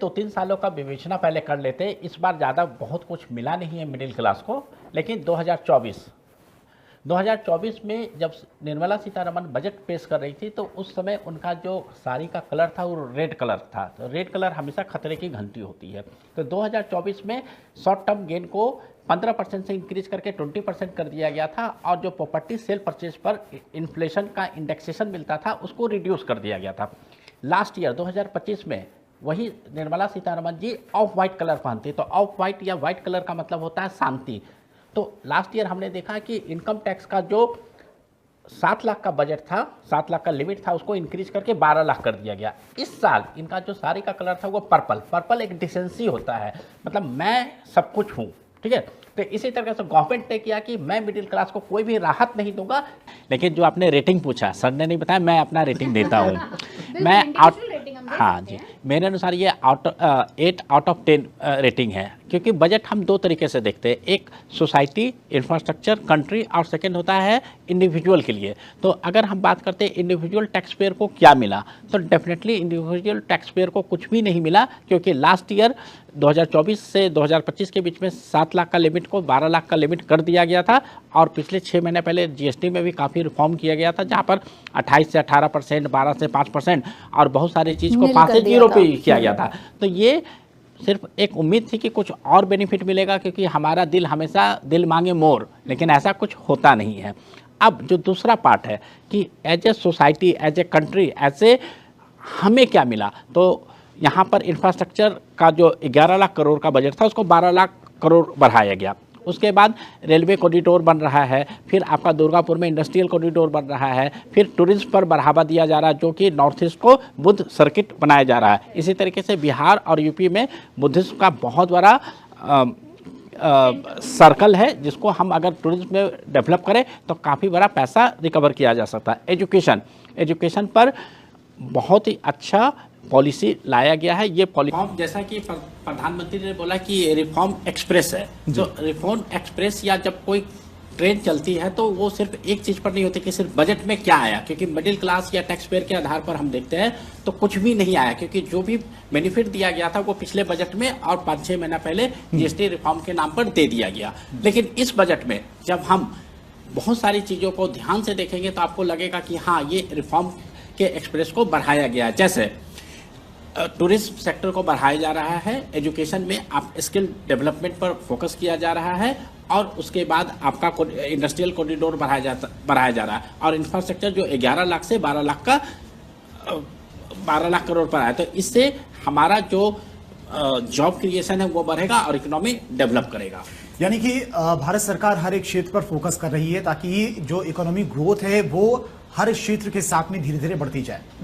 2-3 सालों का विवेचना पहले कर लेते। इस बार ज़्यादा बहुत कुछ मिला नहीं है मिडिल क्लास को, लेकिन 2024 में जब निर्मला सीतारमण बजट पेश कर रही थी तो उस समय उनका जो साड़ी का कलर था वो रेड कलर था। तो रेड कलर हमेशा खतरे की घंटी होती है। तो 2024 में शॉर्ट टर्म गेन को 15% से इंक्रीज करके 20% कर दिया गया था, और जो प्रॉपर्टी सेल परचेज पर इन्फ्लेशन का इंडेक्सेशन मिलता था उसको रिड्यूस कर दिया गया था। लास्ट ईयर 2025 में वही Nirmala Sitharaman ji of white colour पहनती। तो ऑफ वाइट या वाइट कलर का मतलब होता है शांति। तो लास्ट ईयर हमने देखा कि इनकम टैक्स का जो 7 लाख का बजट था, 7 लाख का लिमिट था, उसको इंक्रीज करके 12 लाख कर दिया गया। इस साल इनका जो साड़ी का कलर था वो पर्पल एक डिसेंसी होता है, मतलब मैं सब कुछ हूँ, ठीक है। तो इसी तरह से गवर्नमेंट ने किया कि मैं मिडिल क्लास को कोई भी राहत नहीं दूंगा। लेकिन जो आपने रेटिंग पूछा, सर ने नहीं बताया, मैं अपना रेटिंग देता हूँ। मैं हाँ जी, मेरे अनुसार ये 8 आउट ऑफ 10 रेटिंग है, क्योंकि बजट हम दो तरीके से देखते हैं। एक सोसाइटी, इंफ्रास्ट्रक्चर, कंट्री, और सेकंड होता है इंडिविजुअल के लिए। तो अगर हम बात करते हैं इंडिविजुअल टैक्स पेयर को क्या मिला, तो डेफिनेटली इंडिविजुअल टैक्स पेयर को कुछ भी नहीं मिला, क्योंकि लास्ट ईयर 2024 से 2025 के बीच में 7 लाख का लिमिट को 12 लाख का लिमिट कर दिया गया था, और पिछले 6 महीने पहले जीएसटी में भी काफ़ी रिफॉर्म किया गया था, जहाँ पर 28 से 18%, 12 से 5% और बहुत सारी चीज़ को 5 से 0 पे किया गया था। तो ये सिर्फ एक उम्मीद थी कि कुछ और बेनिफिट मिलेगा, क्योंकि हमारा दिल हमेशा दिल मांगे मोर, लेकिन ऐसा कुछ होता नहीं है। अब जो दूसरा पार्ट है कि as a society, as a country, as a हमें क्या मिला, तो यहाँ पर इंफ्रास्ट्रक्चर का जो 11 लाख करोड़ का बजट था उसको 12 लाख करोड़ बढ़ाया गया। उसके बाद रेलवे कॉरिडोर बन रहा है, फिर आपका दुर्गापुर में इंडस्ट्रियल कॉरिडोर बन रहा है, फिर टूरिज्म पर बढ़ावा दिया जा रहा है, जो कि नॉर्थ ईस्ट को बुद्ध सर्किट बनाया जा रहा है। इसी तरीके से बिहार और यूपी में बुद्धिज्म का बहुत बड़ा सर्कल है, जिसको हम अगर टूरिज्म में डेवलप करें तो काफ़ी बड़ा पैसा रिकवर किया जा सकता है। एजुकेशन पर बहुत ही अच्छा पॉलिसी लाया गया है। ये रिफॉर्म, जैसा कि प्रधानमंत्री ने बोला कि रिफॉर्म एक्सप्रेस है, तो रिफॉर्म एक्सप्रेस या जब कोई ट्रेन चलती है तो वो सिर्फ एक चीज़ पर नहीं होती कि सिर्फ बजट में क्या आया, क्योंकि मिडिल क्लास या टैक्स पेयर के आधार पर हम देखते हैं तो कुछ भी नहीं आया, क्योंकि जो भी बेनिफिट दिया गया था वो पिछले बजट में और 5-6 महीना पहले जीएसटी रिफॉर्म के नाम पर दे दिया गया। लेकिन इस बजट में जब हम बहुत सारी चीज़ों को ध्यान से देखेंगे तो आपको लगेगा कि हाँ, ये रिफॉर्म के एक्सप्रेस को बढ़ाया गया है। जैसे टूरिज्म सेक्टर को बढ़ाया जा रहा है, एजुकेशन में आप स्किल डेवलपमेंट पर फोकस किया जा रहा है, और उसके बाद आपका इंडस्ट्रियल कॉरिडोर बढ़ाया जा रहा है, और इंफ्रास्ट्रक्चर जो 11 लाख से 12 लाख करोड़ पर आया। तो इससे हमारा जो जॉब क्रिएशन है वो बढ़ेगा और इकोनॉमी डेवलप करेगा। यानी कि भारत सरकार हर एक क्षेत्र पर फोकस कर रही है ताकि जो इकोनॉमिक ग्रोथ है वो हर क्षेत्र के साथ में धीरे धीरे बढ़ती जाए।